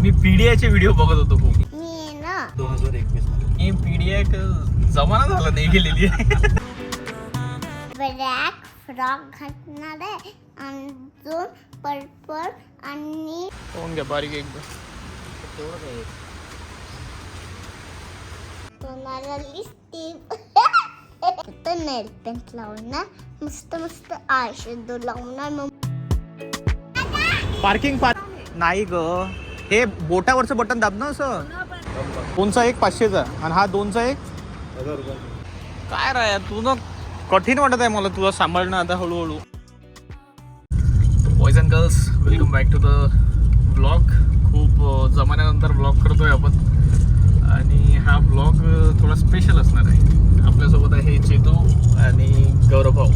आम्ही पीडीआयचे व्हिडिओ बघत होतो खूप. मी ना 2021 ही पीडीआय जमाना झाला नाही गेलेली आहे. ब्लॅक फ्रॉक घातणार आहे आणि अजून पर्पल आणि कोण घ्या बारीक एकदम. तुम्हाला लिपस्टिक तर नेल पेंट लावणार, मस्त मस्त आयशॅडो लावणार. मग पार्किंग नाही ग, हे बोटावरचं बटन दाब ना असं. कोणचा एक 500चा आणि हा 2चा एक 1000 रुपये. काय राय तुझं कठीण वाटत आहे मला तुला सांभाळणं आता हळूहळू. Boys and girls, welcome back to the blog. खूप जमान्यानंतर ब्लॉग करतोय आपण आणि हा ब्लॉग थोडा स्पेशल असणार आहे. आपल्यासोबत आहे चेतू आणि गौरव भाऊ.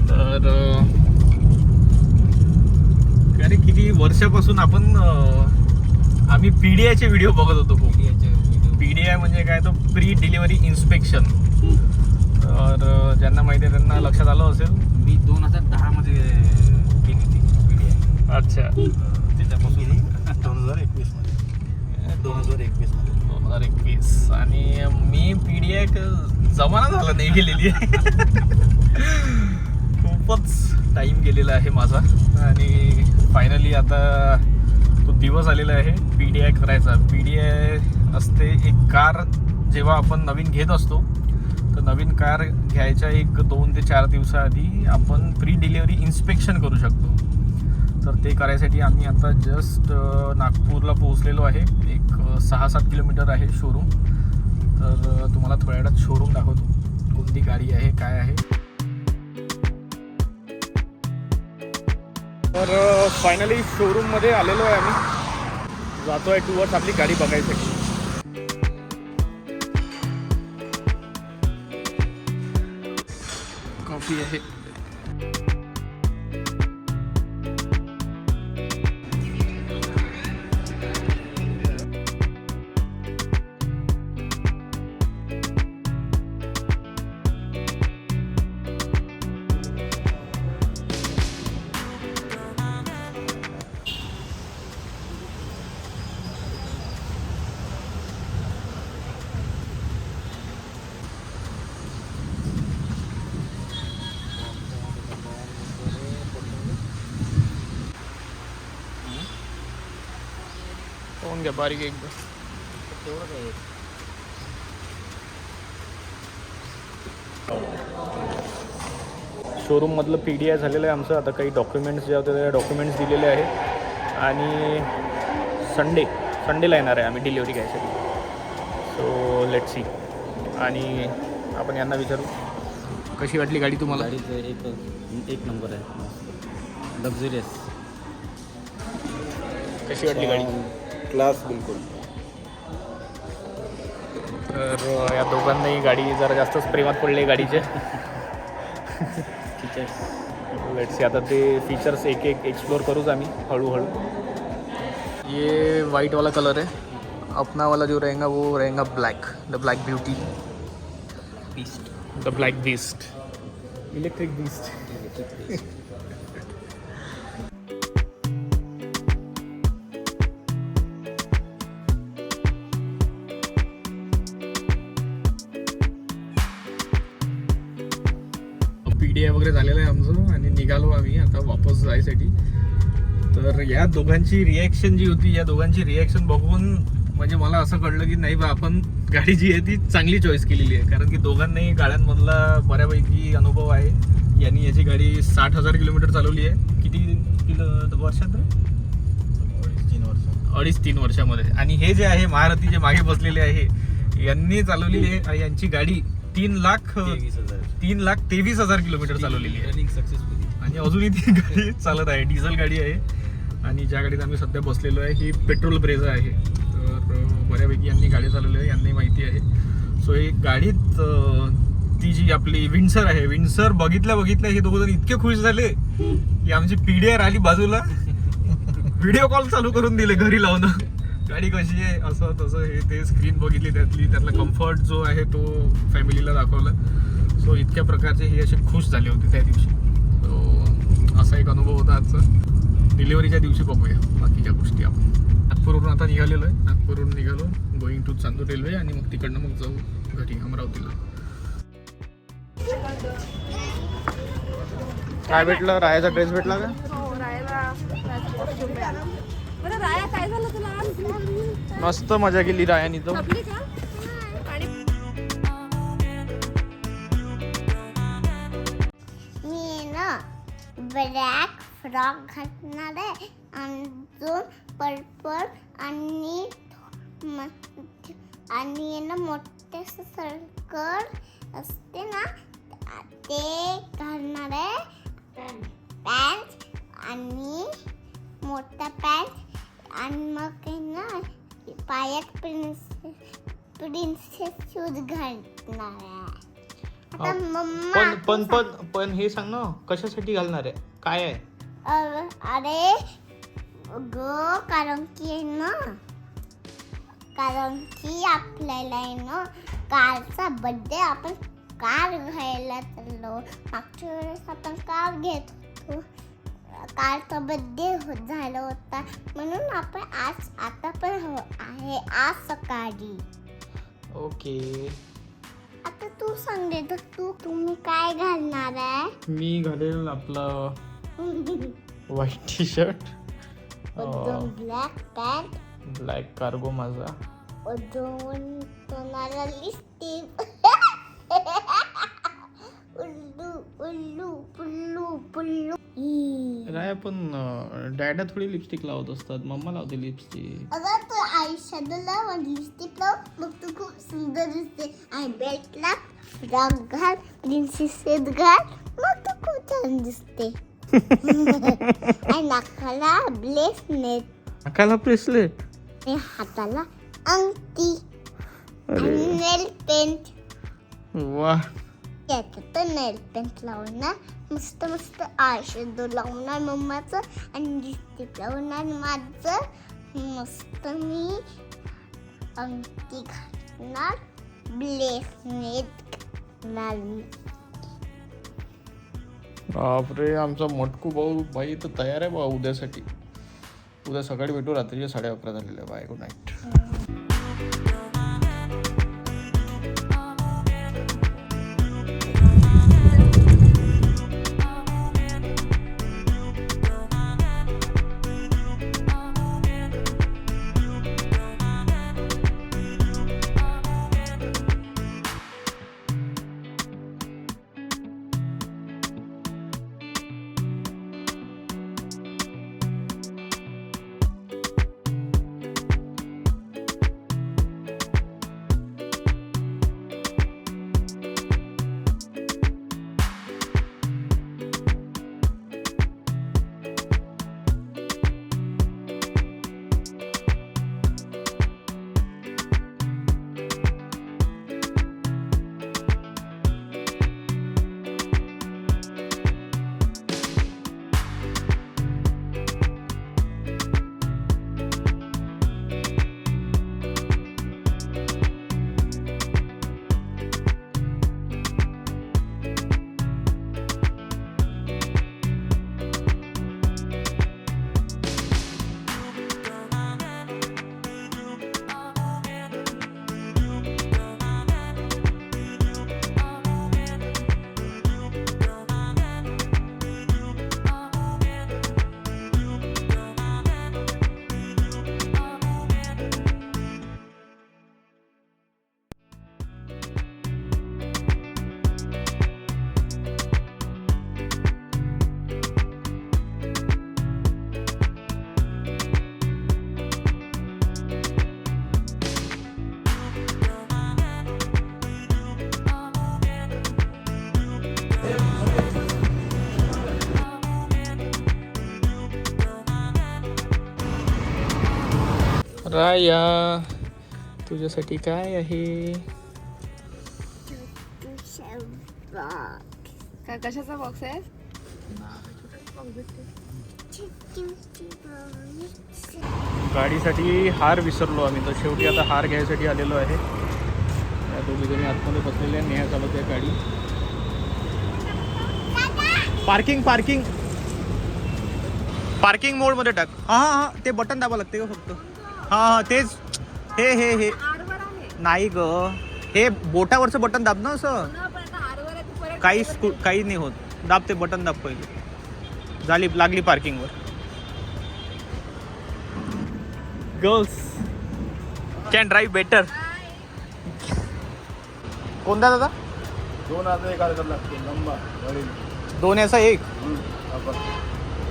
तर अरे किती वर्षापासून आपण आम्ही पीडीआयचे व्हिडिओ बघत होतो खूप. पीडीआय म्हणजे काय, तो प्री डिलिव्हरी इन्स्पेक्शन. तर ज्यांना माहिती आहे त्यांना लक्षात आलं असेल. मी 2010 मध्ये केली ती पीडीआय. अच्छा, त्याच्यापासून 2021 मध्ये 2021 आणि मी पीडीआय जमाना झाला नाही गेलेली आहे. खूपच टाईम गेलेला आहे माझा आणि फायनली आता तो दिवस आलेला आहे पीडीआय करायचा. पीडीआय असते एक कार जेव्हा आपण नवीन घेत असतो, तर नवीन कार घ्यायच्या 1-2 ते 4 दिवसाआधी आपण प्री डिलिव्हरी इन्स्पेक्शन करू शकतो. तर ते करायसाठी आम्ही आता जस्ट नागपूरला पोहोचलेलो आहे. एक 6-7 किलोमीटर आहे शोरूम. तर तुम्हाला थोड्या वेळात शोरूम दाखवतो, कोणती गाडी आहे काय आहे. तर फायनली शोरूममध्ये आलेलो आहे आम्ही. जातो आहे टूवर्ड्स आपली गाडी बघायसाठी. कॉफी आहे. कोण घ्या बारीक एकदम. शोरूम मधलं पीडीआय झालेलं आहे आमचं. आता काही डॉक्युमेंट्स जे होते ते डॉक्युमेंट्स दिलेले आहेत आणि संडेला येणार आहे आम्ही डिलिव्हरी घ्यायसाठी. So let see. आणि आपण यांना विचारू कशी वाटली गाडी तुम्हाला. गाडीचं एक नंबर आहे, लक्झरियस. कशी वाटली गाडी. क्लास बिलकुल. तर या दोघांनाही गाडी जरा जास्तच प्रेमात पडले गाडीचे. फीचर्स लेट्स आता ते फीचर्स एक एक एक्सप्लोर करूच आम्ही हळूहळू. ये वाइट वाला कलर है, अपना वाला जो रहेगा वो रहेगा black, the black beauty, beast, the black beast, electric beast. PDI वगैरे झालेलं आहे आमचं आणि निघालो आम्ही आता वापस जायसाठी. तर या दोघांची रिॲक्शन जी होती, या दोघांची रिॲक्शन बघून म्हणजे मला असं कळलं की नाही बा, आपण गाडी जी आहे ती चांगली चॉईस केलेली आहे. कारण की दोघांनाही गाड्यांमधला बऱ्यापैकी अनुभव आहे. यांनी याची गाडी 60,000 किलोमीटर चालवली आहे. किती वर्षात? 2.5-3 वर्षामध्ये. आणि हे जे आहे महारथी जे मागे बसलेले आहे, यांनी चालवलेली आहे यांची गाडी 3,23,000 किलोमीटर चालवलेली आहे. Running successfully. आणि अजूनही ती गाडी चालत आहे. डिझेल गाडी आहे आणि ज्या गाडीत आम्ही सध्या बसलेलो आहे ही पेट्रोल ब्रेझा आहे. तर बऱ्यापैकी यांनी गाडी चालवली आहे, यांनाही माहिती आहे. सो ही गाडीत ती जी आपली विंडसर आहे, विंडसर बघितल्या हे दोघं जण इतके खुश झाले की आमची पीडीआय आली बाजूला, व्हिडिओ कॉल चालू करून दिले घरी लावून. गाडी कशी आहे असं तसं हे ते स्क्रीन बघितली त्यातली, त्यातला कम्फर्ट जो आहे तो फॅमिलीला दाखवला. सो इतक्या प्रकारचे हे असे खुश झाले होते त्या दिवशी. सो असा एक अनुभव होता आजचा. डिलिव्हरीच्या दिवशी बघूया बाकीच्या गोष्टी आपण. नागपूरवरून आता निघालेलो आहे. नागपूरवरून निघालो, गोईंग टू चांदूर रेल्वे, आणि मग तिकडनं मग जाऊ घरी अमरावतीला. काय भेटलं? रायाचा ड्रेस भेटला का? हो, रायाला बरं राया काय झालं तुला? मस्त मजा केली रायानी तो. आपली का? आणि मी ना ब्लॅक फ्रॉक घालणार आहे, अजून पर्पल आणि आणि ना मोठे सर्कल असते ना ते घालणार आहे. पॅन्ट आणि मोठा पॅन्ट, आणि मग आहे ना पायात प्रिन्सेस शूज घालणार आहे. आता मम्मा पण हे सांग ना, कशासाठी घालणार आहे? काय आहे? अरे ग, कारण की आपल्याला आहे ना कारचा बर्थडे, आपण कार घ्यायला चाललो. मागच्या वेळेस आपण कार घेत होतो, कारचा बर्थडे झाला होता, म्हणून आपण आता पण आहे आज सकाळी. ओके. आता तू सांग दे, तर तुम्ही काय घालणार आहे? मी घालेल आपलं व्हाईट टी शर्ट, अजून ब्लॅक पॅन्ट, ब्लॅक कार्गो माझा, अजून तुम्हाला लिपस्टिक, उल्लू उल्लू पुल्लू पुल्लू. राय पण डॅडा थोडी लिपस्टिक लावत असतात, मम्मा लावते लिपस्टिक. अगं तू आयुष्याला लाव आणि लिपस्टिक लाव, मग तू खूप सुंदर दिसते. आणि बेल्टला फ्रॉक घाल, प्रिन्सेस घाल, मग तू खूप छान दिसते. आणि नाकाला ब्रेसलेट, नाकाला ब्रेसलेट, आणि हाताला अंगठी, आणि नेल पेंट. वा. त्याच्यात नेल पेंट लावणार, मस्त मस्त आयशॅडो लावणार मम्माचं, आणि लिपस्टिक लावणार माझं. मस्त मी अंगठी घालणार, ब्रेसलेट घालणार. बापरे, आमचा मटकू भाऊ बाई तर तयार आहे बा उद्यासाठी. उद्या सकाळी भेटू, रात्रीचे 11:30 झालेले. Bye, good night. राया, तुझ्यासाठी काय आहे? काय कशाचा बॉक्स आहे? गाडीसाठी हार विसरलो आम्ही, तर शेवटी आता हार घ्यायसाठी आलेलो आहे. या दोघी जणी आतमध्ये बसलेले आहे, नेहा चालवते गाडी. पार्किंग पार्किंग पार्किंग मोड मध्ये टाक. हां हां, ते बटन दाबा लागते का फक्त? हा तेच हे हे हे आरवर आहे नाही ग, हे बोटावरचं बटन दाब ना असं. न, पण आता आरवर आहे, तू परत काही नाही होत. दाब ते बटन दाब पहिले. झाली लागली पार्किंगवर. Girls can drive better. कोणता दादा? 2 आता 1 अर्धा लागते लंबा गाडी. 2 याचा 1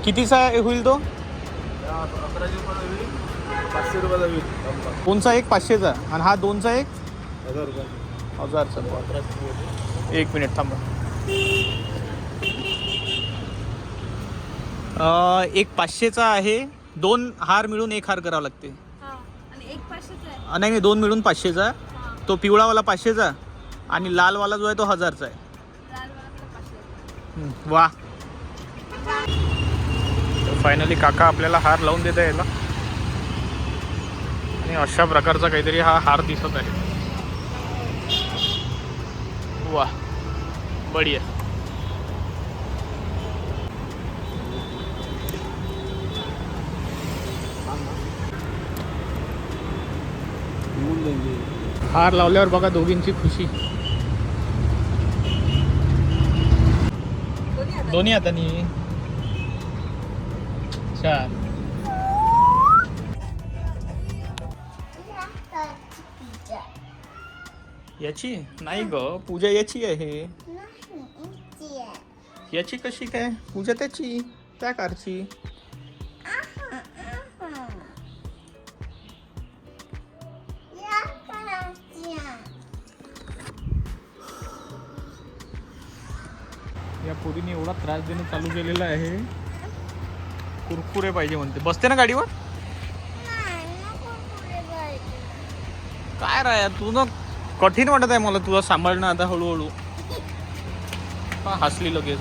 कितीचा होईल तो? 1100 रुपयाला होईल, 500 रुपयाला होईल लंबा. कोणचा 1 500चा आणि हा 2चा 1 1000 रुपये. 1000चा. 1100 रुपये. 1 मिनिट थांबा. 1 500चा आहे. 2 हार मिळून 1 हार करावा लागते. हा, आणि 1 500चा आहे. नाही 2 मिळून 500चा. हा, तो पिवळावाला 500चा आणि लालवाला जो आहे तो 1000चा आहे. लालवाला 500. वा. फायनली काका आपल्याला हार लावून देत आहे याला. आणि अशा प्रकारचा काहीतरी हा हार दिसत आहे. वा बढिया. घेऊन देंगे. हार लावल्यावर बघा दोघींची खुशी. दोन्ही हातानी. छान. याची नाही ग, पूजा याची आहे. याची कशी काय पूजा? त्याची त्या कारची. या पोरीने एवढा त्रास देणं चालू केलेला आहे. कुरकुरे पाहिजे म्हणते. बसते ना गाडीवर. काय राय तुझं कठीण वाटत आहे मला तुला सांभाळणं आता हळूहळू. हा हसली लगेच.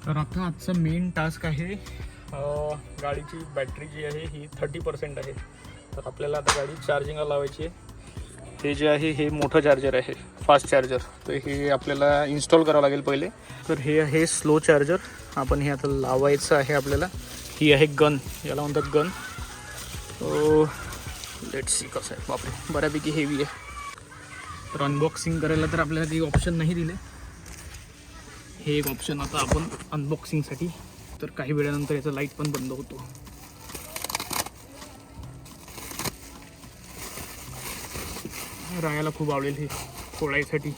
तर आता आजचा मेन टास्क आहे. गाडीची बॅटरी जी आहे ही 30% आहे. तर आपल्याला आता गाडी चार्जिंगला लावायची आहे. हे जे आहे हे मोठं चार्जर आहे, फास्ट चार्जर. तर हे आपल्याला इन्स्टॉल करावं लागेल पहिले. तर हे आहे स्लो चार्जर. आपण हे आता लावायचं आहे आपल्याला. ही आहे गन, याला म्हणतात गन. सो लेट्स सी कसं आहे. बापरे बऱ्यापैकी हेवी आहे. तर अनबॉक्सिंग करायला तर आपल्याला काही ऑप्शन नाही दिले. हे एक ऑप्शन आता आपण अनबॉक्सिंगसाठी. तर काही वेळानंतर याचा लाईट पण बंद होतो. रायाला खूप आवडेल हे फोडायसाठी.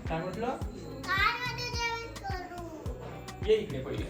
काय म्हटलं? ये इकडे पहिले.